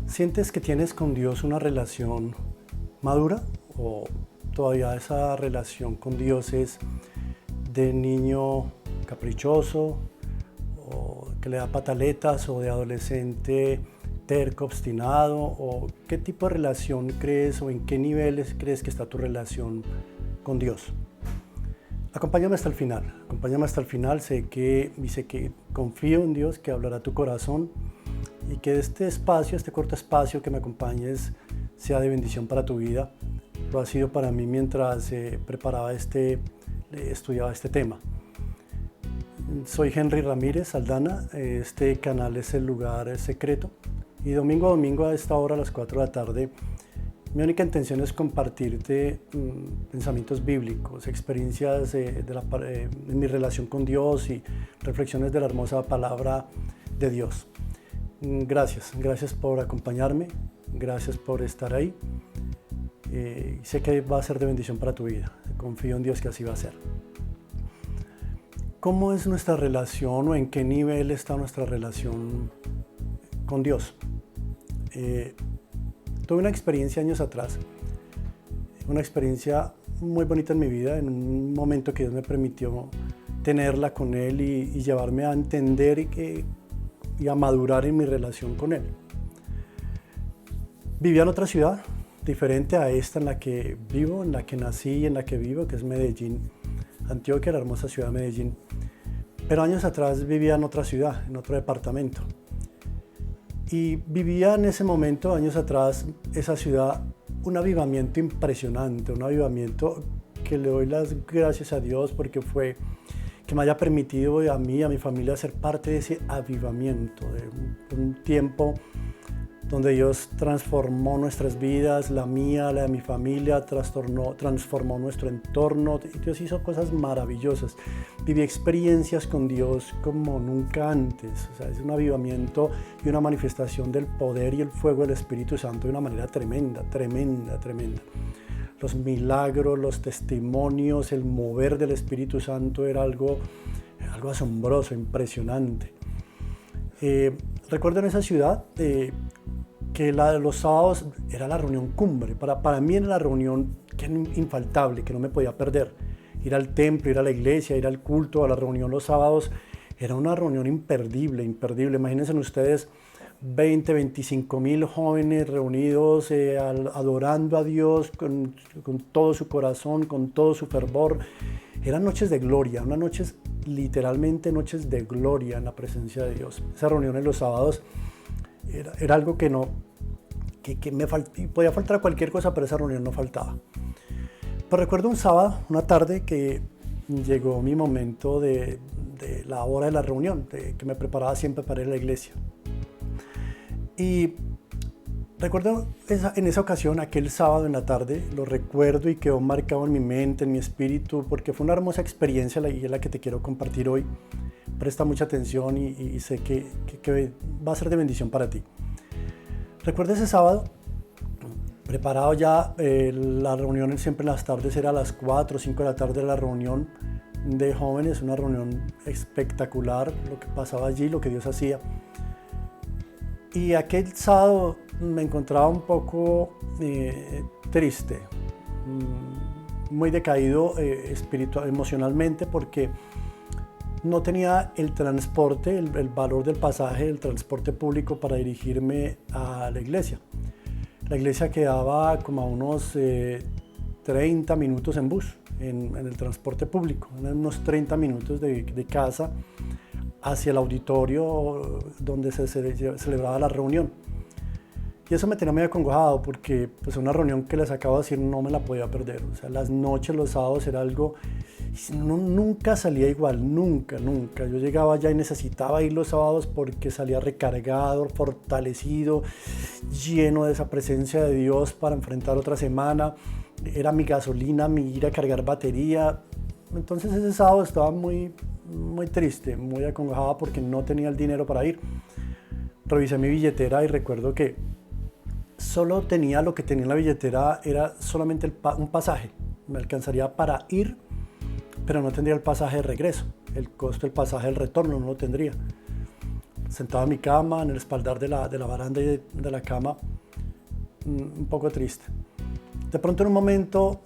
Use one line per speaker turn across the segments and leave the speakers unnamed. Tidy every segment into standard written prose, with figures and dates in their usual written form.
¿Sientes que tienes con Dios una relación madura o todavía esa relación con Dios es de niño caprichoso o que le da pataletas o de adolescente terco, obstinado? ¿O qué tipo de relación crees o en qué niveles crees que está tu relación con Dios? Acompáñame hasta el final, sé que confío en Dios, que hablará tu corazón y que este corto espacio que me acompañes sea de bendición para tu vida. Lo ha sido para mí mientras estudiaba este tema. Soy Henry Ramírez Aldana, este canal es El Lugar Secreto y domingo a domingo a esta hora a las 4 de la tarde mi única intención es compartirte pensamientos bíblicos, experiencias en mi relación con Dios y reflexiones de la hermosa palabra de Dios. Gracias por acompañarme, gracias por estar ahí. Sé que va a ser de bendición para tu vida, confío en Dios que así va a ser. ¿Cómo es nuestra relación o en qué nivel está nuestra relación con Dios? Tuve una experiencia años atrás, una experiencia muy bonita en mi vida, en un momento que Dios me permitió tenerla con Él y llevarme a entender y a madurar en mi relación con Él. Vivía en otra ciudad, diferente a esta en la que vivo, en la que nací y en la que vivo, que es Medellín, Antioquia, la hermosa ciudad de Medellín. Pero años atrás vivía en otra ciudad, en otro departamento. Y vivía en ese momento, años atrás, esa ciudad, un avivamiento impresionante, un avivamiento que le doy las gracias a Dios porque fue que me haya permitido a mí, a mi familia, ser parte de ese avivamiento, de un tiempo donde Dios transformó nuestras vidas, la mía, la de mi familia, transformó nuestro entorno. Dios hizo cosas maravillosas. Viví experiencias con Dios como nunca antes. O sea, es un avivamiento y una manifestación del poder y el fuego del Espíritu Santo de una manera tremenda. Los milagros, los testimonios, el mover del Espíritu Santo era algo asombroso, impresionante. Recuerdo en esa ciudad que los sábados era la reunión cumbre. Para mí era la reunión que era infaltable, que no me podía perder. Ir al templo, ir a la iglesia, ir al culto, a la reunión los sábados, era una reunión imperdible. Imagínense ustedes 25 mil jóvenes reunidos adorando a Dios con todo su corazón, con todo su fervor. Eran noches de gloria, literalmente noches de gloria en la presencia de Dios. Esa reunión en los sábados era algo que podía faltar cualquier cosa, pero esa reunión no faltaba. Pero recuerdo un sábado, una tarde, que llegó mi momento de la hora de la reunión, que me preparaba siempre para ir a la iglesia. Y recuerdo en esa ocasión, aquel sábado en la tarde, lo recuerdo y quedó marcado en mi mente, en mi espíritu, porque fue una hermosa experiencia y es la que te quiero compartir hoy. Presta mucha atención y sé que va a ser de bendición para ti. Recuerdo ese sábado, preparado ya, la reunión siempre en las tardes era a las 4 o 5 de la tarde, la reunión de jóvenes, una reunión espectacular, lo que pasaba allí, lo que Dios hacía. Y aquel sábado me encontraba un poco triste, muy decaído emocionalmente, porque no tenía el transporte, el valor del pasaje, el transporte público para dirigirme a la iglesia. La iglesia quedaba como a unos 30 minutos en bus, en el transporte público, unos 30 minutos de casa hacia el auditorio donde se celebraba la reunión. Y eso me tenía medio acongojado porque pues una reunión que les acabo de decir no me la podía perder. O sea, las noches, los sábados era algo, nunca salía igual, nunca. Yo llegaba allá y necesitaba ir los sábados porque salía recargado, fortalecido, lleno de esa presencia de Dios para enfrentar otra semana. Era mi gasolina, mi ir a cargar batería. Entonces ese sábado estaba muy triste, muy acongojado porque no tenía el dinero para ir. Revisé mi billetera y recuerdo que solo tenía lo que tenía en la billetera, era solamente un pasaje. Me alcanzaría para ir, pero no tendría el pasaje de regreso. El costo del pasaje del retorno no lo tendría. sentado en mi cama, en el espaldar de la baranda y de la cama, un poco triste. De pronto en un momento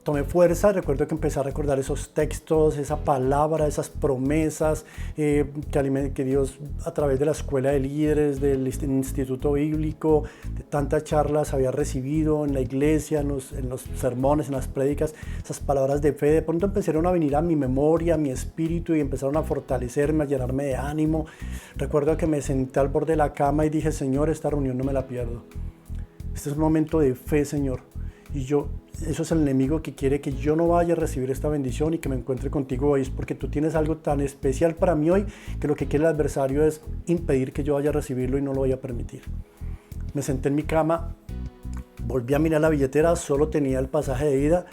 tomé fuerza, recuerdo que empecé a recordar esos textos, esa palabra, esas promesas que Dios a través de la escuela de líderes, del instituto bíblico, de tantas charlas había recibido en la iglesia, en los sermones, en las prédicas, esas palabras de fe. De pronto empezaron a venir a mi memoria, a mi espíritu y empezaron a fortalecerme, a llenarme de ánimo. Recuerdo que me senté al borde de la cama y dije, Señor, esta reunión no me la pierdo. Este es un momento de fe, Señor. Y eso es el enemigo que quiere que yo no vaya a recibir esta bendición y que me encuentre contigo hoy. Es porque tú tienes algo tan especial para mí hoy que lo que quiere el adversario es impedir que yo vaya a recibirlo y no lo voy a permitir. Me senté en mi cama, volví a mirar la billetera, solo tenía el pasaje de ida,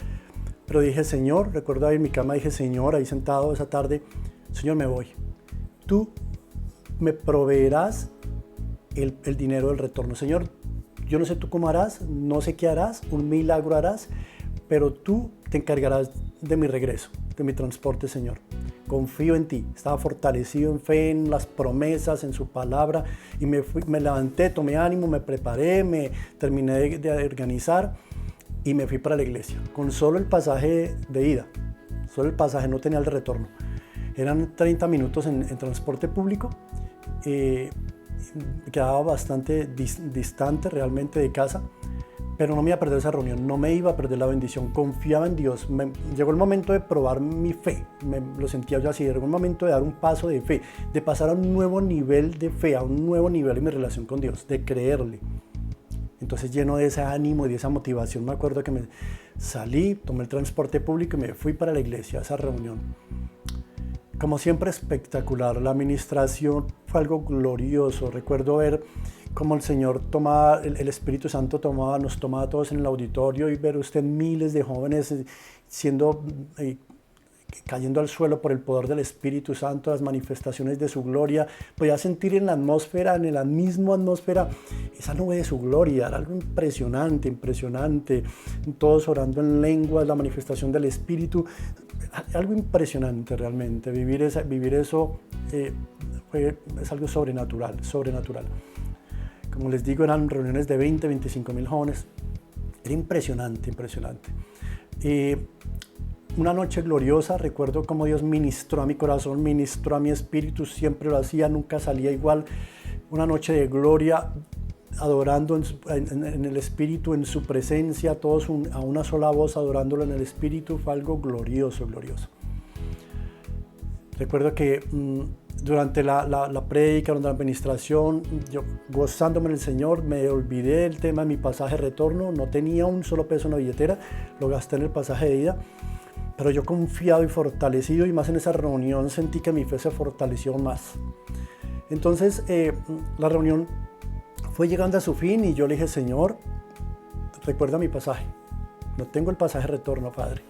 pero dije, Señor, recuerdo ahí en mi cama, dije, Señor, ahí sentado esa tarde, Señor, me voy. Tú me proveerás el dinero del retorno. Señor, yo no sé tú cómo harás, no sé qué harás, un milagro harás, pero tú te encargarás de mi regreso, de mi transporte, Señor. Confío en ti. Estaba fortalecido en fe, en las promesas, en su palabra, y me levanté, tomé ánimo, me preparé, me terminé de organizar y me fui para la iglesia con solo el pasaje de ida. Solo el pasaje, no tenía el retorno. Eran 30 minutos en transporte público. Quedaba bastante distante realmente de casa, pero no me iba a perder esa reunión, no me iba a perder la bendición, confiaba en Dios. Llegó el momento de probar mi fe, lo sentía yo así, llegó el momento de dar un paso de fe, de pasar a un nuevo nivel de fe, a un nuevo nivel en mi relación con Dios, de creerle. Entonces, lleno de ese ánimo y de esa motivación, me acuerdo que me salí, tomé el transporte público y me fui para la iglesia, a esa reunión. Como siempre, espectacular. La administración fue algo glorioso. Recuerdo ver cómo el Señor tomaba, el Espíritu Santo nos tomaba a todos en el auditorio y ver usted miles de jóvenes cayendo al suelo por el poder del Espíritu Santo, las manifestaciones de su gloria. Podía sentir en la atmósfera, en la misma atmósfera, esa nube de su gloria. Era algo impresionante, impresionante. Todos orando en lenguas, la manifestación del Espíritu. Algo impresionante realmente. Vivir eso es algo sobrenatural, sobrenatural. Como les digo, eran reuniones de 20, 25 mil jóvenes. Era impresionante, impresionante. Una noche gloriosa, recuerdo cómo Dios ministró a mi corazón, ministró a mi espíritu, siempre lo hacía, nunca salía igual. Una noche de gloria, adorando en el espíritu, en su presencia, todos a una sola voz adorándolo en el espíritu. Fue algo glorioso, glorioso. Recuerdo que durante la prédica, durante la administración, yo gozándome en el Señor, me olvidé del tema de mi pasaje de retorno, no tenía un solo peso en la billetera, lo gasté en el pasaje de ida, pero yo confiado y fortalecido, y más en esa reunión sentí que mi fe se fortaleció más. Entonces la reunión fue llegando a su fin y yo le dije, Señor, recuerda mi pasaje, no tengo el pasaje de retorno, Padre,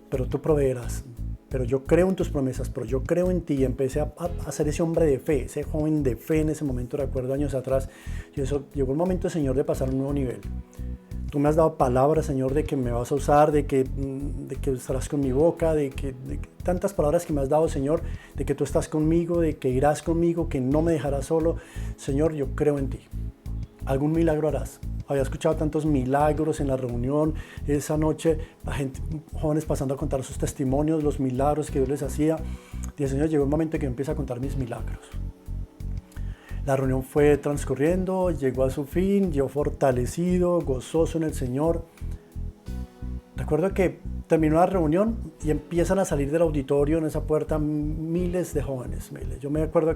pero tú proveerás. Pero yo creo en tus promesas, pero yo creo en ti. Y empecé a ser ese hombre de fe, ese joven de fe en ese momento, recuerdo años atrás. Y eso, llegó el momento, Señor, de pasar a un nuevo nivel. Tú me has dado palabras, Señor, de que me vas a usar, de que estarás con mi boca, de tantas palabras que me has dado, Señor, de que tú estás conmigo, de que irás conmigo, que no me dejarás solo. Señor, yo creo en ti. Algún milagro harás. Había escuchado tantos milagros en la reunión, esa noche, jóvenes pasando a contar sus testimonios, los milagros que Dios les hacía. Y el Señor, llegó un momento que empieza a contar mis milagros. La reunión fue transcurriendo, llegó a su fin, yo fortalecido, gozoso en el Señor. Recuerdo que terminó la reunión y empiezan a salir del auditorio en esa puerta miles de jóvenes. Yo recuerdo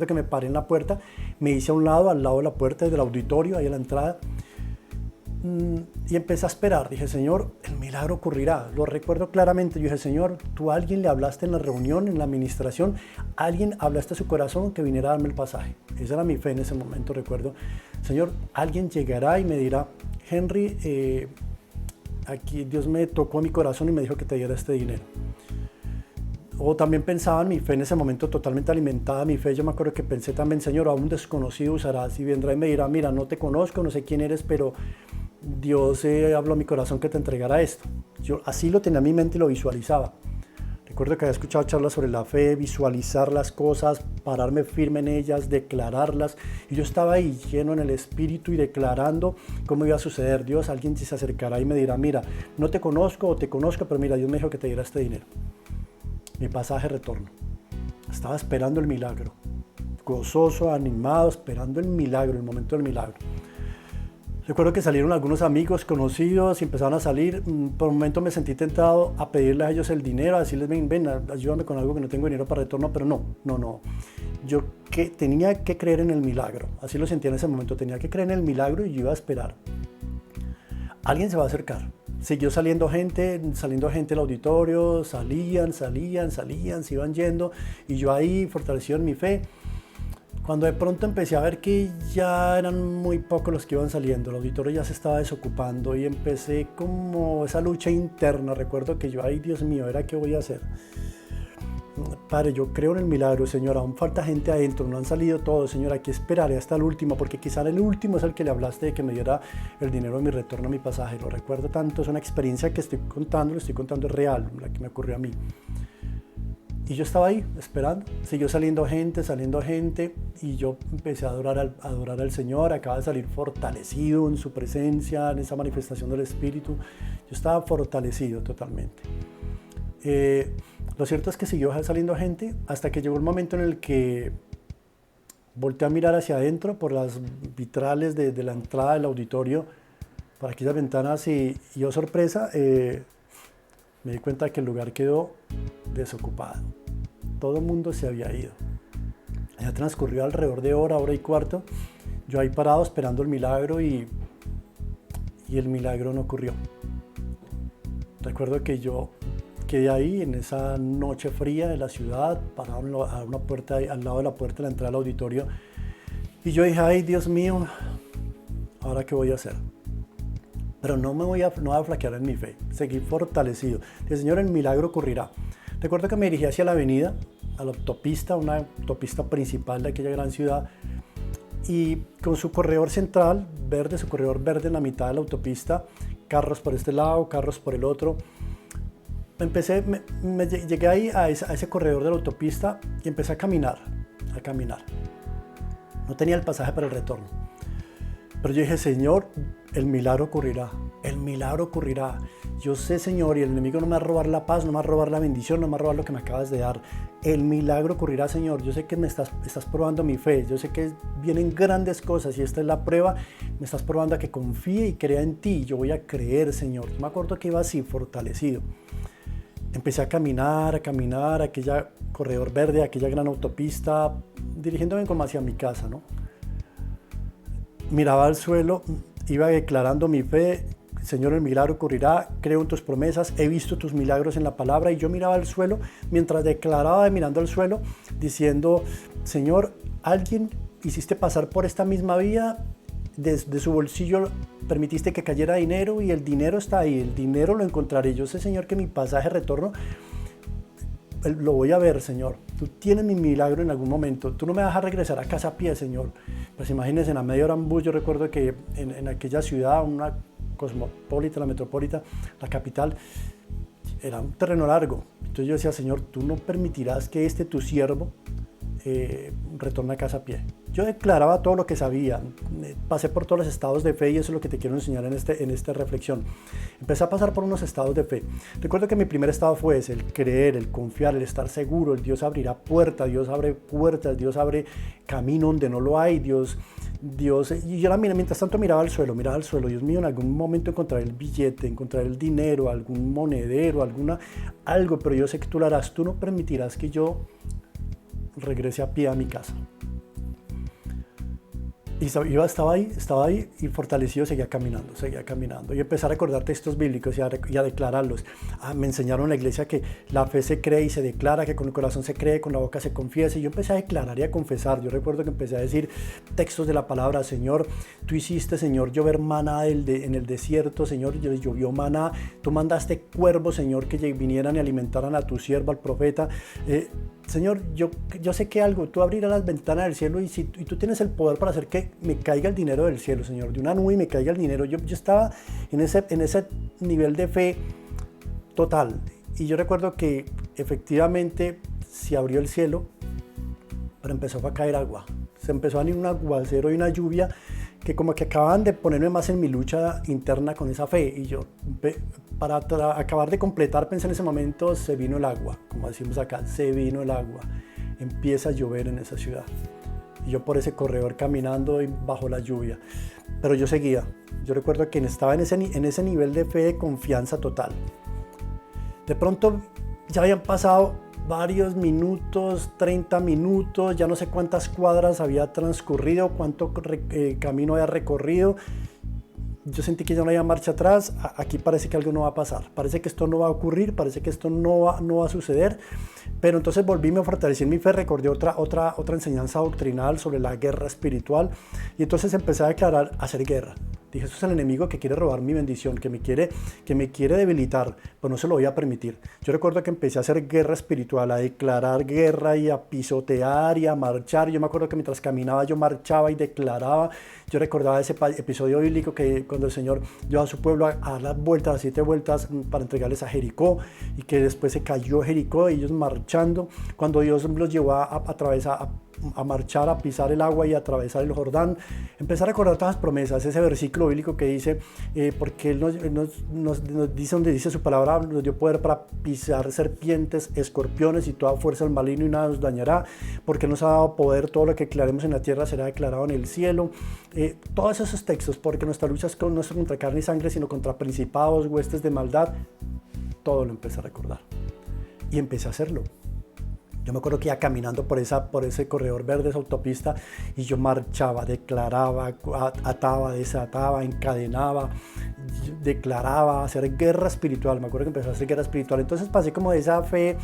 que me paré en la puerta, me hice a un lado, al lado de la puerta del auditorio, ahí a la entrada, y empecé a esperar. Dije, Señor, el milagro ocurrirá. Lo recuerdo claramente. Yo dije, Señor, tú a alguien le hablaste en la reunión, en la administración, a alguien hablaste a su corazón que viniera a darme el pasaje. Esa era mi fe en ese momento, recuerdo. Señor, alguien llegará y me dirá, Henry, aquí Dios me tocó mi corazón y me dijo que te diera este dinero. O también pensaba en mi fe en ese momento, totalmente alimentada mi fe. Yo me acuerdo que pensé también, Señor, a un desconocido usarás y vendrá y me dirá, mira, no te conozco, no sé quién eres, pero Dios habló a mi corazón que te entregara esto. Yo así lo tenía en mi mente y lo visualizaba. Recuerdo que había escuchado charlas sobre la fe, visualizar las cosas, pararme firme en ellas, declararlas. Y yo estaba ahí lleno en el Espíritu y declarando cómo iba a suceder. Dios, alguien se acercará y me dirá, mira, no te conozco o te conozco, pero mira, Dios me dijo que te diera este dinero. Mi pasaje retorno. Estaba esperando el milagro. Gozoso, animado, esperando el milagro, el momento del milagro. Recuerdo que salieron algunos amigos conocidos y empezaron a salir. Por un momento me sentí tentado a pedirle a ellos el dinero, a decirles, ven, ayúdame con algo que no tengo dinero para retorno, pero no. Yo tenía que creer en el milagro. Así lo sentía en ese momento. Tenía que creer en el milagro y yo iba a esperar. Alguien se va a acercar. Siguió saliendo gente del auditorio, salían, se iban yendo. Y yo ahí, fortalecido en mi fe, cuando de pronto empecé a ver que ya eran muy pocos los que iban saliendo, el auditorio ya se estaba desocupando y empecé como esa lucha interna. Recuerdo que yo, ay Dios mío, ¿qué voy a hacer? Padre, yo creo en el milagro, Señor, aún falta gente adentro, no han salido todos, Señor, aquí esperaré hasta el último, porque quizá el último es el que le hablaste de que me diera el dinero de mi retorno a mi pasaje. Lo recuerdo tanto, es una experiencia que estoy contando es real, la que me ocurrió a mí. Y yo estaba ahí esperando, siguió saliendo gente y yo empecé a adorar al Señor. Acaba de salir fortalecido en su presencia, en esa manifestación del Espíritu. Yo estaba fortalecido totalmente. Lo cierto es que siguió saliendo gente hasta que llegó el momento en el que volteé a mirar hacia adentro por las vitrales de la entrada del auditorio, por aquellas ventanas y oh sorpresa, me di cuenta que el lugar quedó desocupado. Todo el mundo se había ido. Ya transcurrió alrededor de hora y cuarto. Yo ahí parado esperando el milagro y el milagro no ocurrió. Recuerdo que yo quedé ahí en esa noche fría de la ciudad, parado a una puerta, al lado de la puerta de la entrada del auditorio. Y yo dije, ay Dios mío, ¿ahora qué voy a hacer? Pero no voy a flaquear en mi fe. Seguí fortalecido. Dije, Señor, el milagro ocurrirá. Recuerdo que me dirigí hacia la avenida, a la autopista, una autopista principal de aquella gran ciudad, y con su corredor central, su corredor verde en la mitad de la autopista, carros por este lado, carros por el otro. Llegué ahí a ese corredor de la autopista y empecé a caminar. No tenía el pasaje para el retorno. Pero yo dije, Señor, el milagro ocurrirá. Yo sé, Señor, y el enemigo no me va a robar la paz, no me va a robar la bendición, no me va a robar lo que me acabas de dar. El milagro ocurrirá, Señor. Yo sé que me estás probando mi fe. Yo sé que vienen grandes cosas y esta es la prueba. Me estás probando a que confíe y crea en ti. Yo voy a creer, Señor. Yo me acuerdo que iba así, fortalecido. Empecé a caminar, aquella corredor verde, aquella gran autopista, dirigiéndome como hacia mi casa, ¿no? Miraba al suelo, iba declarando mi fe. Señor, el milagro ocurrirá, creo en tus promesas, he visto tus milagros en la palabra. Y yo miraba al suelo, mientras declaraba mirando al suelo, diciendo, Señor, alguien hiciste pasar por esta misma vía, de su bolsillo permitiste que cayera dinero y el dinero está ahí, el dinero lo encontraré. Yo sé, Señor, que mi pasaje de retorno lo voy a ver, Señor. Tú tienes mi milagro en algún momento. Tú no me vas a regresar a casa a pie, Señor. Pues imagínense, en la media hora en bus, yo recuerdo que en aquella ciudad, una cosmopolita, la metropolita, la capital, era un terreno largo. Entonces yo decía, Señor, tú no permitirás que tu siervo retorne a casa a pie. Yo declaraba todo lo que sabía, pasé por todos los estados de fe y eso es lo que te quiero enseñar en esta reflexión. Empecé a pasar por unos estados de fe. Recuerdo que mi primer estado fue ese, el creer, el confiar, el estar seguro. El Dios abrirá puertas, Dios abre puertas, Dios abre camino donde no lo hay, Dios. Y yo mientras tanto miraba al suelo, Dios mío, en algún momento encontraré el billete, encontraré el dinero, algún monedero, algo, pero yo sé que tú lo harás, tú no permitirás que yo regrese a pie a mi casa. Y yo estaba ahí y fortalecido seguía caminando y empecé a recordar textos bíblicos y a declararlos. Me enseñaron en la iglesia que la fe se cree y se declara, que con el corazón se cree, con la boca se confiesa, y yo empecé a declarar y a confesar. Yo recuerdo que empecé a decir textos de la palabra, Señor, tú hiciste, Señor, llover maná en el desierto, Señor, llovió maná, tú mandaste cuervos, Señor, que vinieran y alimentaran a tu siervo, al profeta. Señor, yo sé que algo, tú abrirás las ventanas del cielo y tú tienes el poder para hacer que me caiga el dinero del cielo, Señor, de una nube y me caiga el dinero. Yo estaba en ese nivel de fe total. Y yo recuerdo que efectivamente se abrió el cielo, pero empezó a caer agua. Se empezó a venir un aguacero y una lluvia que como que acababan de ponerme más en mi lucha interna con esa fe. Y yo, para acabar de completar, pensé en ese momento, se vino el agua, como decimos acá, se vino el agua. Empieza a llover en esa ciudad. Y yo por ese corredor caminando y bajo la lluvia. Pero yo seguía. Yo recuerdo que estaba en ese nivel de fe, de confianza total. De pronto ya habían pasado varios minutos, 30 minutos, ya no sé cuántas cuadras había transcurrido, cuánto camino había recorrido. Yo sentí que ya no había marcha atrás. Aquí parece que algo no va a pasar, parece que esto no va a ocurrir, parece que esto no va a suceder. Pero entonces volví, me fortalecí en mi fe, recordé otra enseñanza doctrinal sobre la guerra espiritual y entonces empecé a declarar, a hacer guerra. Dije, eso es el enemigo que quiere robar mi bendición, que me quiere debilitar, pues no se lo voy a permitir. Yo recuerdo que empecé a hacer guerra espiritual, a declarar guerra y a pisotear y a marchar. Yo me acuerdo que mientras caminaba yo marchaba y declaraba. Yo recordaba ese episodio bíblico que cuando el Señor llevó a su pueblo a dar las vueltas, las 7 vueltas para entregarles a Jericó y que después se cayó Jericó y ellos marchando. Cuando Dios los llevó a marchar, a pisar el agua y a atravesar el Jordán, empezar a recordar todas las promesas, ese versículo bíblico que dice, porque Él nos dice, donde dice su palabra, nos dio poder para pisar serpientes, escorpiones y toda fuerza del maligno y nada nos dañará, porque nos ha dado poder, todo lo que declaremos en la tierra será declarado en el cielo. Todos esos textos, porque nuestra lucha no es contra carne y sangre, sino contra principados, huestes de maldad. Todo lo empecé a recordar y empecé a hacerlo. Yo me acuerdo que iba caminando por ese corredor verde, esa autopista, y yo marchaba, declaraba, ataba, desataba, encadenaba, declaraba, hacer guerra espiritual. Me acuerdo que empecé a hacer guerra espiritual. Entonces pasé como de esa fe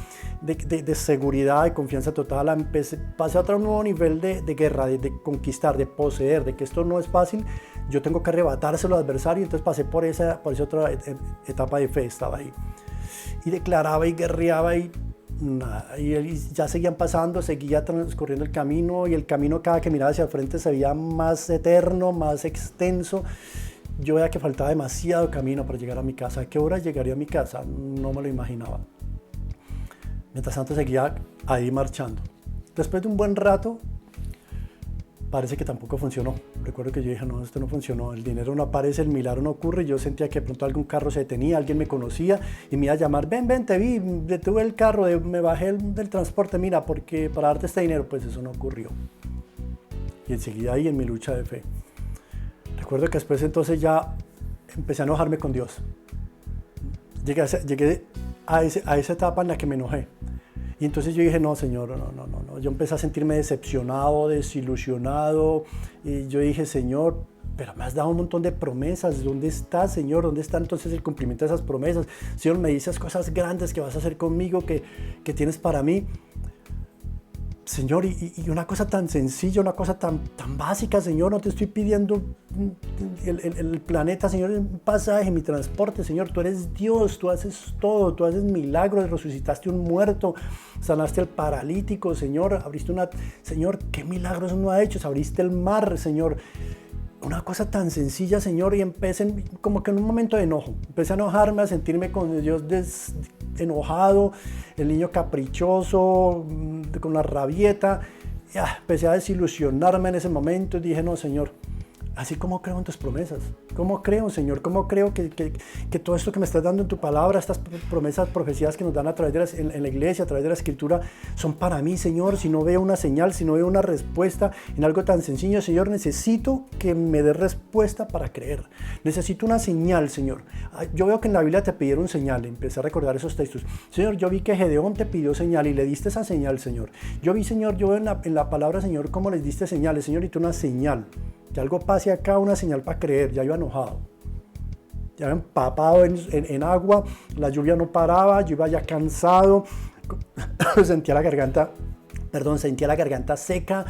de seguridad, de confianza total, pasé a otro nuevo nivel de guerra, de conquistar, de poseer, de que esto no es fácil, yo tengo que arrebatárselo al adversario. Entonces pasé por esa otra etapa de fe, estaba ahí. Y declaraba y guerreaba y nada, y ya seguían pasando, seguía transcurriendo el camino y el camino cada que miraba hacia el frente se veía más eterno, más extenso. Yo veía que faltaba demasiado camino para llegar a mi casa. ¿A qué hora llegaría a mi casa? No me lo imaginaba. Mientras tanto seguía ahí marchando. Después de un buen rato, parece que tampoco funcionó. Recuerdo que yo dije, no, esto no funcionó, el dinero no aparece, el milagro no ocurre. Yo sentía que de pronto algún carro se detenía, alguien me conocía y me iba a llamar, ven, te vi, detuve el carro, me bajé del transporte, mira, porque para darte este dinero, pues eso no ocurrió. Y enseguida ahí en mi lucha de fe. Recuerdo que después entonces ya empecé a enojarme con Dios. Llegué a esa etapa en la que me enojé. Y entonces yo dije, no, Señor, no. Yo empecé a sentirme decepcionado, desilusionado. Y yo dije, Señor, pero me has dado un montón de promesas. ¿Dónde está, Señor? ¿Dónde está entonces el cumplimiento de esas promesas? Señor, me dices cosas grandes que vas a hacer conmigo, que tienes para mí. Señor, y una cosa tan sencilla, una cosa tan básica, Señor, no te estoy pidiendo el planeta, Señor, un pasaje, mi transporte, Señor, tú eres Dios, tú haces todo, tú haces milagros, resucitaste un muerto, sanaste al paralítico, Señor, Señor, ¿qué milagros no ha hecho? Abriste el mar, Señor. Una cosa tan sencilla, Señor, y empecé como que en un momento de enojo. Empecé a enojarme, a sentirme con Dios enojado, el niño caprichoso, con la rabieta. Empecé a desilusionarme en ese momento y dije, no, Señor, así como creo en tus promesas. ¿Cómo creo, Señor? ¿Cómo creo que todo esto que me estás dando en tu palabra, estas promesas, profecías que nos dan a través de en la iglesia, a través de la escritura, son para mí, Señor? Si no veo una señal, si no veo una respuesta en algo tan sencillo, Señor, necesito que me dé respuesta para creer. Necesito una señal, Señor. Yo veo que en la Biblia te pidieron señal. Empecé a recordar esos textos. Señor, yo vi que Gedeón te pidió señal y le diste esa señal, Señor. Yo vi, Señor, yo veo en la palabra, Señor, cómo les diste señales. Señor, y tú una señal. Que algo pase acá, una señal para creer. Ya iba enojado, ya iba empapado en agua, la lluvia no paraba, yo iba ya cansado, sentía la garganta seca,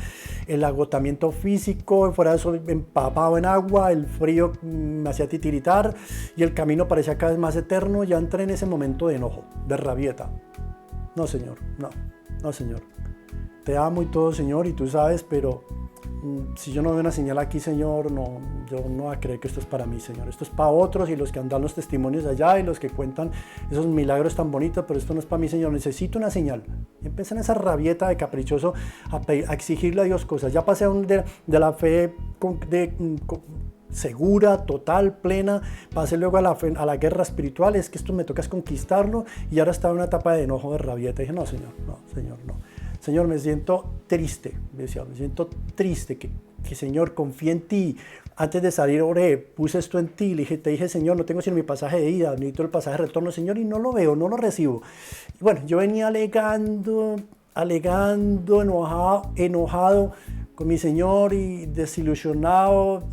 el agotamiento físico, fuera de eso empapado en agua, el frío me hacía titiritar y el camino parecía cada vez más eterno. Ya entré en ese momento de enojo, de rabieta. No, Señor, no, Señor. Te amo y todo, Señor, y tú sabes, pero si yo no veo una señal aquí, Señor, no, yo no voy a creer que esto es para mí, Señor. Esto es para otros y los que dan los testimonios allá y los que cuentan esos milagros tan bonitos, pero esto no es para mí, Señor. Necesito una señal. Y empecé en esa rabieta de caprichoso a exigirle a Dios cosas. Ya pasé de la fe segura, total, plena, pasé luego a la guerra espiritual. Es que esto me toca es conquistarlo, y ahora estaba en una etapa de enojo, de rabieta. Y dije, no, Señor, no, Señor, no. Señor, me siento triste, me siento triste, que Señor, confíe en ti. Antes de salir oré, puse esto en ti, te dije, Señor, no tengo sino mi pasaje de ida, necesito el pasaje de retorno, Señor, y no lo veo, no lo recibo. Y bueno, yo venía alegando, enojado con mi Señor y desilusionado.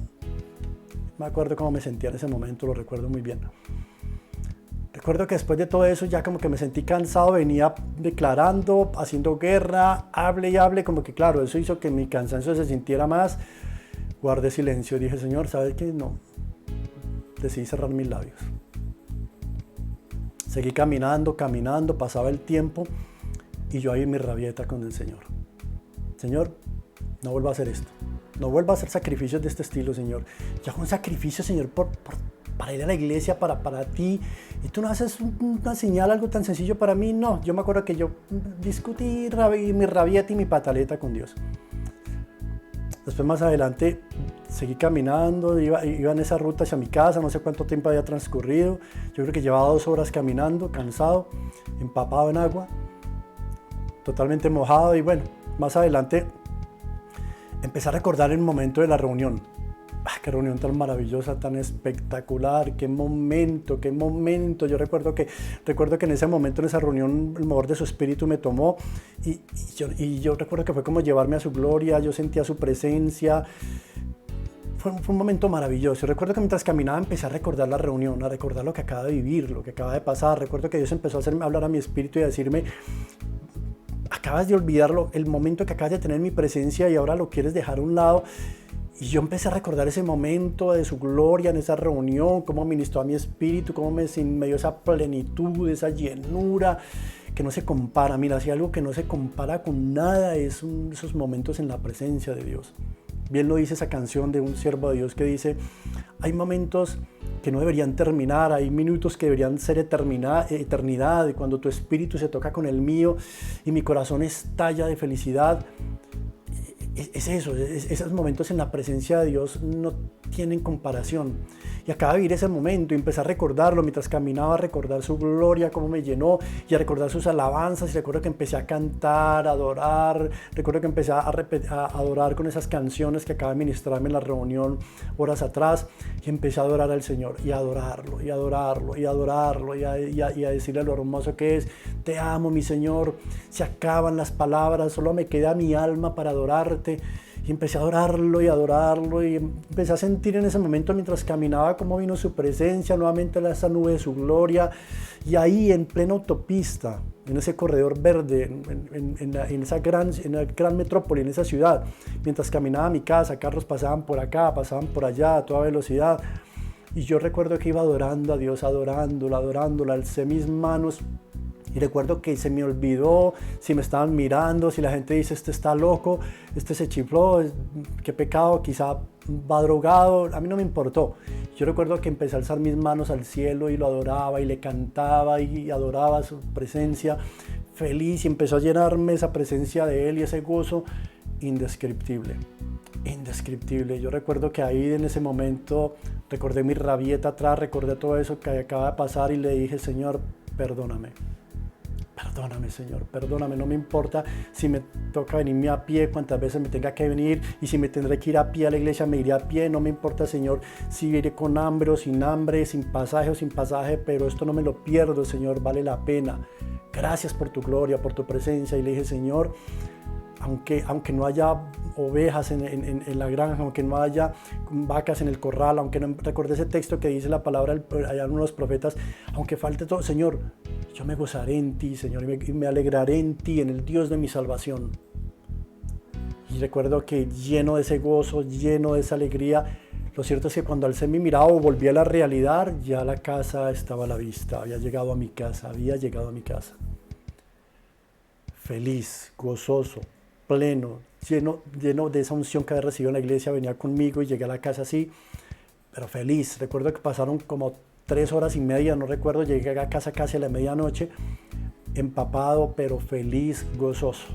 Me acuerdo cómo me sentía en ese momento, lo recuerdo muy bien. Recuerdo que después de todo eso ya como que me sentí cansado, venía declarando, haciendo guerra, hable y hable, como que claro, eso hizo que mi cansancio se sintiera más. Guardé silencio y dije, Señor, ¿sabes qué? No. Decidí cerrar mis labios. Seguí caminando, pasaba el tiempo y yo ahí en mi rabieta con el Señor. Señor, no vuelva a hacer esto. No vuelva a hacer sacrificios de este estilo, Señor. Yo hago un sacrificio, Señor, para ir a la iglesia, para ti, y tú no haces una señal, algo tan sencillo para mí. No, yo me acuerdo que yo discutí mi rabieta y mi pataleta con Dios. Después más adelante seguí caminando, iba en esa ruta hacia mi casa, no sé cuánto tiempo había transcurrido. Yo creo que llevaba 2 horas caminando, cansado, empapado en agua, totalmente mojado. Y bueno, más adelante empecé a recordar el momento de la reunión. Qué reunión tan maravillosa, tan espectacular, qué momento. Yo recuerdo que en ese momento, en esa reunión, el mover de su espíritu me tomó y yo recuerdo que fue como llevarme a su gloria. Yo sentía su presencia. Fue un momento maravilloso. Recuerdo que mientras caminaba empecé a recordar la reunión, a recordar lo que acaba de vivir, lo que acaba de pasar. Recuerdo que Dios empezó a hacerme hablar a mi espíritu y a decirme, acabas de olvidarlo, el momento que acabas de tener mi presencia y ahora lo quieres dejar a un lado. Y yo empecé a recordar ese momento de su gloria en esa reunión, cómo ministró a mi espíritu, cómo me dio esa plenitud, esa llenura que no se compara. Mira, si algo que no se compara con nada es esos momentos en la presencia de Dios. Bien lo dice esa canción de un siervo de Dios que dice, hay momentos que no deberían terminar, hay minutos que deberían ser eternidad, y cuando tu espíritu se toca con el mío y mi corazón estalla de felicidad. Es eso, esos momentos en la presencia de Dios no tienen comparación. Y acaba de vivir ese momento y empecé a recordarlo mientras caminaba, a recordar su gloria, cómo me llenó, y a recordar sus alabanzas. Y recuerdo que empecé a cantar, a adorar. Recuerdo que empecé a adorar con esas canciones que acaba de ministrarme en la reunión horas atrás. Y empecé a adorar al Señor y a adorarlo, y a adorarlo, y a adorarlo, y a decirle lo hermoso que es. Te amo, mi Señor. Se acaban las palabras, solo me queda mi alma para adorarte. Y empecé a adorarlo y empecé a sentir en ese momento mientras caminaba cómo vino su presencia, nuevamente esa nube de su gloria. Y ahí en plena autopista, en ese corredor verde, en esa gran metrópoli, en esa ciudad, mientras caminaba a mi casa, carros pasaban por acá, pasaban por allá a toda velocidad. Y yo recuerdo que iba adorando a Dios, adorándola, alcé mis manos. Y recuerdo que se me olvidó si me estaban mirando, si la gente dice, este está loco, este se chifló, qué pecado, quizá va drogado. A mí no me importó. Yo recuerdo que empecé a alzar mis manos al cielo y lo adoraba y le cantaba y adoraba su presencia feliz, y empezó a llenarme esa presencia de Él y ese gozo indescriptible. Yo recuerdo que ahí en ese momento recordé mi rabieta atrás, recordé todo eso que acaba de pasar y le dije, Señor, perdóname. Perdóname, Señor, perdóname, no me importa si me toca venirme a pie, cuántas veces me tenga que venir, y si me tendré que ir a pie a la iglesia, me iré a pie, no me importa, Señor, si iré con hambre o sin pasaje, pero esto no me lo pierdo, Señor, vale la pena. Gracias por tu gloria, por tu presencia. Y le dije, Señor, aunque no haya ovejas en la granja, aunque no haya vacas en el corral, aunque no recordé ese texto que dice la palabra allá en uno de los profetas, aunque falte todo, Señor, yo me gozaré en ti, Señor, y me alegraré en ti, en el Dios de mi salvación. Y recuerdo que lleno de ese gozo, lleno de esa alegría, lo cierto es que cuando alcé mi mirada o volví a la realidad, ya la casa estaba a la vista, había llegado a mi casa. feliz, gozoso, pleno, lleno de esa unción que había recibido en la iglesia. Venía conmigo y llegué a la casa así, pero feliz. Recuerdo que pasaron como 3 horas y media, no recuerdo, llegué a casa casi a la medianoche, empapado, pero feliz, gozoso,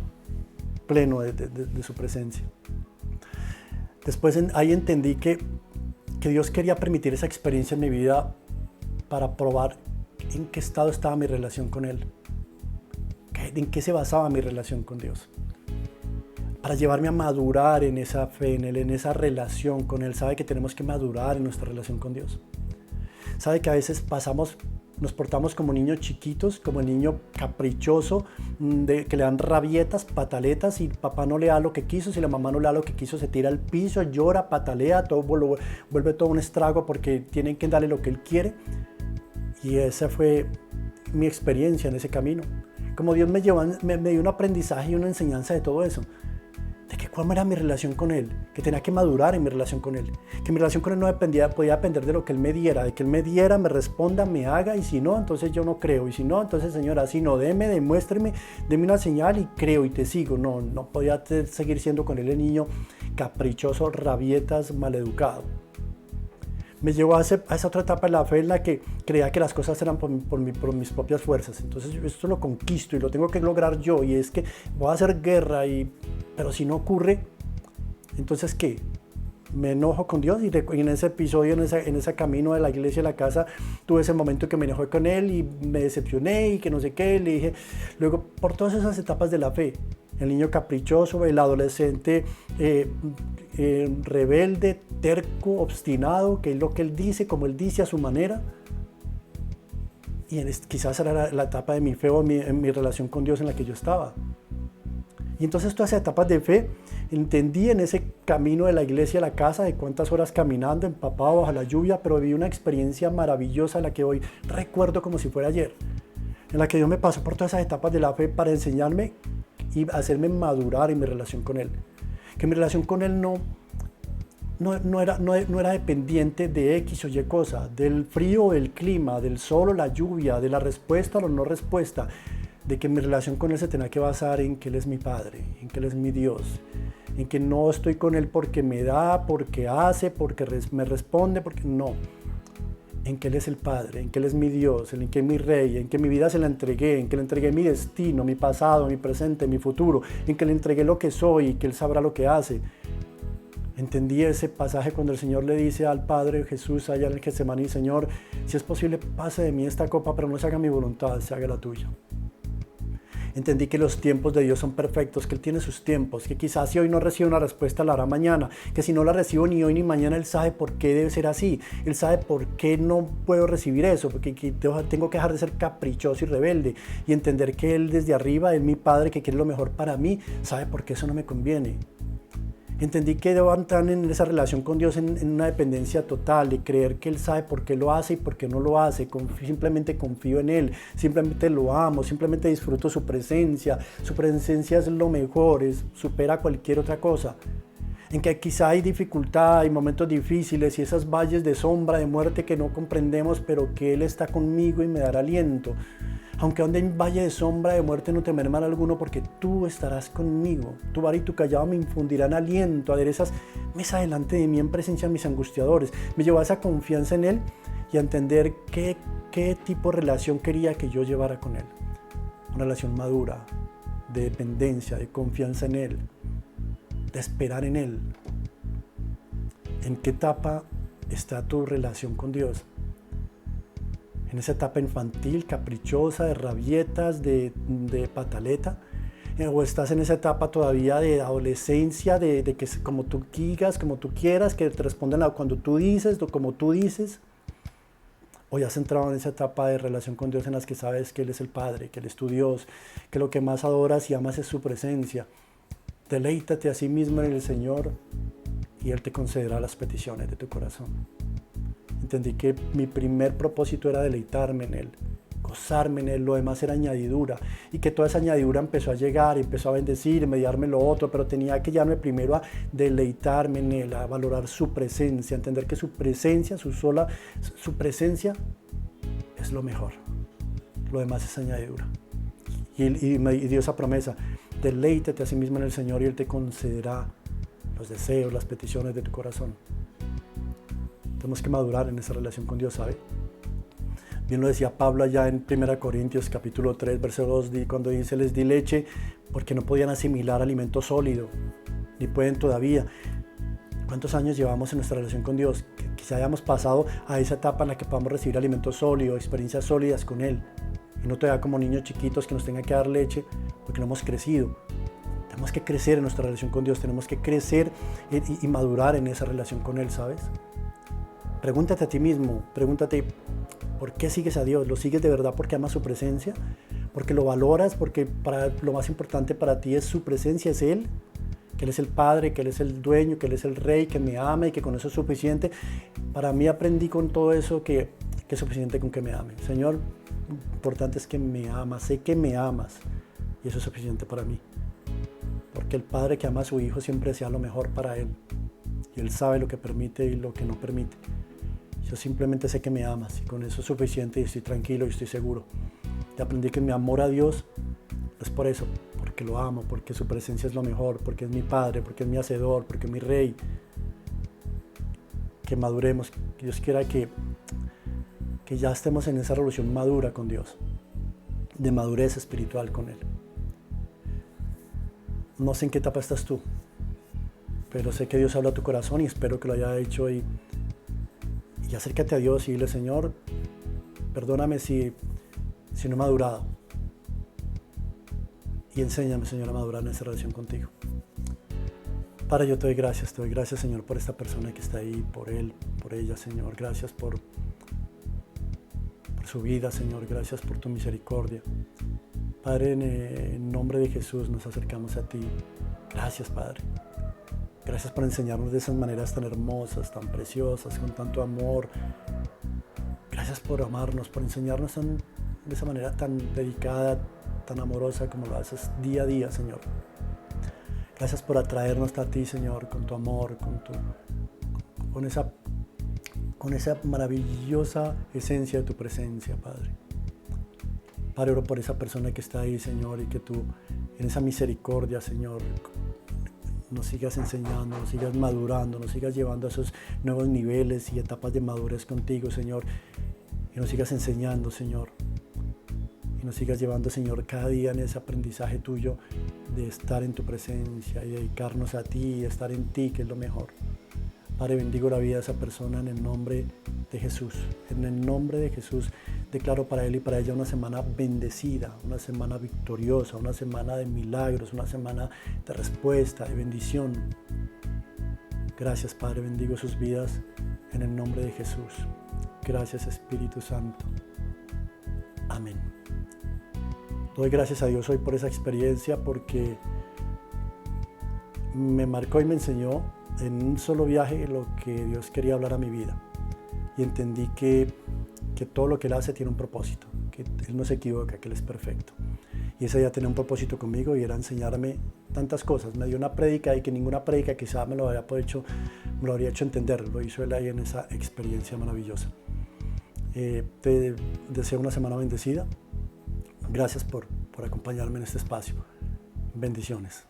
pleno de su presencia. Después ahí entendí que Dios quería permitir esa experiencia en mi vida para probar en qué estado estaba mi relación con Él, en qué se basaba mi relación con Dios, para llevarme a madurar en esa fe en Él, en esa relación con Él. Sabe que tenemos que madurar en nuestra relación con Dios. Sabe que a veces nos portamos como niños chiquitos, como el niño caprichoso, que le dan rabietas, pataletas, y papá no le da lo que quiso, si la mamá no le da lo que quiso, se tira al piso, llora, patalea, todo vuelve todo un estrago porque tienen que darle lo que él quiere. Y esa fue mi experiencia en ese camino. Como Dios me dio un aprendizaje y una enseñanza de todo eso. De que cuál era mi relación con Él, que tenía que madurar en mi relación con Él, que mi relación con Él no podía depender de lo que Él me diera, de que Él me diera, me responda, me haga, y si no, entonces yo no creo, y si no, entonces Señor, así no, demuéstreme, deme una señal y creo y te sigo. No podía seguir siendo con Él el niño caprichoso, rabietas, maleducado. Me llevó a esa otra etapa de la fe en la que creía que las cosas eran por mis propias fuerzas. Entonces esto lo conquisto y lo tengo que lograr yo, y es que voy a hacer guerra, pero si no ocurre, entonces ¿qué? Me enojo con Dios. Y en ese episodio, en ese camino de la iglesia a la casa, tuve ese momento que me enojé con Él y me decepcioné y que no sé qué, le dije. Luego, por todas esas etapas de la fe, el niño caprichoso, el adolescente rebelde, terco, obstinado, que es lo que él dice, como él dice, a su manera. Y quizás era la etapa de mi fe o en mi relación con Dios en la que yo estaba. Y entonces todas esas etapas de fe entendí en ese camino de la iglesia a la casa, de cuántas horas caminando, empapado bajo la lluvia, pero viví una experiencia maravillosa en la que hoy recuerdo como si fuera ayer, en la que Dios me pasó por todas esas etapas de la fe para enseñarme y hacerme madurar en mi relación con Él. Que mi relación con Él no era dependiente de X o Y cosa, del frío o el clima, del sol o la lluvia, de la respuesta o la no respuesta, de que mi relación con Él se tenía que basar en que Él es mi Padre, en que Él es mi Dios, en que no estoy con Él porque me da, porque hace, porque me responde, porque no. En que Él es el Padre, en que Él es mi Dios, en que es mi Rey, en que mi vida se la entregué, en que le entregué mi destino, mi pasado, mi presente, mi futuro, en que le entregué lo que soy y que Él sabrá lo que hace. Entendí ese pasaje cuando el Señor le dice al Padre Jesús allá en el Getsemaní: Señor, si es posible, pase de mí esta copa, pero no se haga mi voluntad, se haga la tuya. Entendí que los tiempos de Dios son perfectos, que Él tiene sus tiempos, que quizás si hoy no recibo una respuesta la hará mañana, que si no la recibo ni hoy ni mañana, Él sabe por qué debe ser así, Él sabe por qué no puedo recibir eso, porque tengo que dejar de ser caprichoso y rebelde y entender que Él desde arriba, Él mi Padre, que quiere lo mejor para mí, sabe por qué eso no me conviene. Entendí que debo entrar en esa relación con Dios en una dependencia total, de creer que Él sabe por qué lo hace y por qué no lo hace. Simplemente confío en Él, simplemente lo amo, simplemente disfruto su presencia. Su presencia es lo mejor, supera cualquier otra cosa. En que quizá hay dificultad, hay momentos difíciles y esas valles de sombra, de muerte que no comprendemos, pero que Él está conmigo y me dará aliento. Aunque ande en valle de sombra de muerte, no temeré mal alguno, porque tú estarás conmigo. Tu vara y tu callado me infundirán aliento. Aderezas mesa delante de mí en presencia de mis angustiadores. Me llevó a esa confianza en Él y a entender qué tipo de relación quería que yo llevara con Él. Una relación madura, de dependencia, de confianza en Él, de esperar en Él. ¿En qué etapa está tu relación con Dios? En esa etapa infantil, caprichosa, de rabietas, de pataleta, o estás en esa etapa todavía de adolescencia, de que como tú digas, como tú quieras, que te respondan cuando tú dices, o como tú dices, o ya has entrado en esa etapa de relación con Dios en las que sabes que Él es el Padre, que Él es tu Dios, que lo que más adoras y amas es su presencia. Deleítate a sí mismo en el Señor y Él te concederá las peticiones de tu corazón. Entendí que mi primer propósito era deleitarme en Él, gozarme en Él, lo demás era añadidura, y que toda esa añadidura empezó a llegar, empezó a bendecirme, a darme lo otro, pero tenía que llevarme primero a deleitarme en Él, a valorar su presencia, a entender que su presencia, su presencia es lo mejor, lo demás es añadidura. Y dio esa promesa: deleítate a sí mismo en el Señor y Él te concederá los deseos, las peticiones de tu corazón. Tenemos que madurar en esa relación con Dios, ¿sabe? Bien lo decía Pablo allá en 1 Corintios capítulo 3, verso 2, cuando dice: les di leche porque no podían asimilar alimento sólido, ni pueden todavía. ¿Cuántos años llevamos en nuestra relación con Dios? Que quizá hayamos pasado a esa etapa en la que podamos recibir alimento sólido, experiencias sólidas con Él. Y no todavía como niños chiquitos que nos tengan que dar leche porque no hemos crecido. Tenemos que crecer en nuestra relación con Dios, tenemos que crecer y madurar en esa relación con Él, ¿sabes? Pregúntate a ti mismo, pregúntate: ¿por qué sigues a Dios? ¿Lo sigues de verdad porque amas su presencia? ¿Porque lo valoras? ¿Porque lo más importante para ti es su presencia, es Él? Que Él es el Padre, que Él es el dueño, que Él es el Rey, que me ama y que con eso es suficiente. Para mí aprendí con todo eso que es suficiente con que me ame. Señor, lo importante es que me amas, sé que me amas y eso es suficiente para mí. Porque el Padre que ama a su Hijo siempre desea lo mejor para Él. Y Él sabe lo que permite y lo que no permite. Yo simplemente sé que me amas y con eso es suficiente y estoy tranquilo y estoy seguro. Y aprendí que mi amor a Dios es por eso, porque lo amo, porque su presencia es lo mejor, porque es mi Padre, porque es mi Hacedor, porque es mi Rey. Que maduremos, que Dios quiera que ya estemos en esa relación madura con Dios, de madurez espiritual con Él. No sé en qué etapa estás tú, pero sé que Dios habla a tu corazón y espero que lo haya hecho y acércate a Dios y dile: Señor, perdóname si no he madurado. Y enséñame, Señor, a madurar en esa relación contigo. Padre, yo te doy gracias, Señor, por esta persona que está ahí, por él, por ella, Señor. Gracias por su vida, Señor. Gracias por tu misericordia. Padre, en nombre de Jesús nos acercamos a ti. Gracias, Padre. Gracias por enseñarnos de esas maneras tan hermosas, tan preciosas, con tanto amor. Gracias por amarnos, por enseñarnos de esa manera tan dedicada, tan amorosa como lo haces día a día, Señor. Gracias por atraernos a ti, Señor, con tu amor, con esa maravillosa esencia de tu presencia, Padre. Padre, oro por esa persona que está ahí, Señor, y que tú, en esa misericordia, Señor, nos sigas enseñando, nos sigas madurando, nos sigas llevando a esos nuevos niveles y etapas de madurez contigo, Señor. Y nos sigas enseñando, Señor. Y nos sigas llevando, Señor, cada día en ese aprendizaje tuyo de estar en tu presencia y dedicarnos a ti y estar en ti, que es lo mejor. Padre, bendigo la vida de esa persona en el nombre de Jesús. En el nombre de Jesús declaro para él y para ella una semana bendecida, una semana victoriosa, una semana de milagros, una semana de respuesta, de bendición. Gracias, Padre, bendigo sus vidas en el nombre de Jesús. Gracias, Espíritu Santo. Amén. Doy gracias a Dios hoy por esa experiencia, porque me marcó y me enseñó en un solo viaje lo que Dios quería hablar a mi vida. Y entendí que todo lo que Él hace tiene un propósito, que Él no se equivoca, que Él es perfecto. Y ese día tenía un propósito conmigo y era enseñarme tantas cosas. Me dio una prédica y que ninguna prédica quizá me lo habría hecho entender. Lo hizo Él ahí en esa experiencia maravillosa. Te deseo una semana bendecida. Gracias por acompañarme en este espacio. Bendiciones.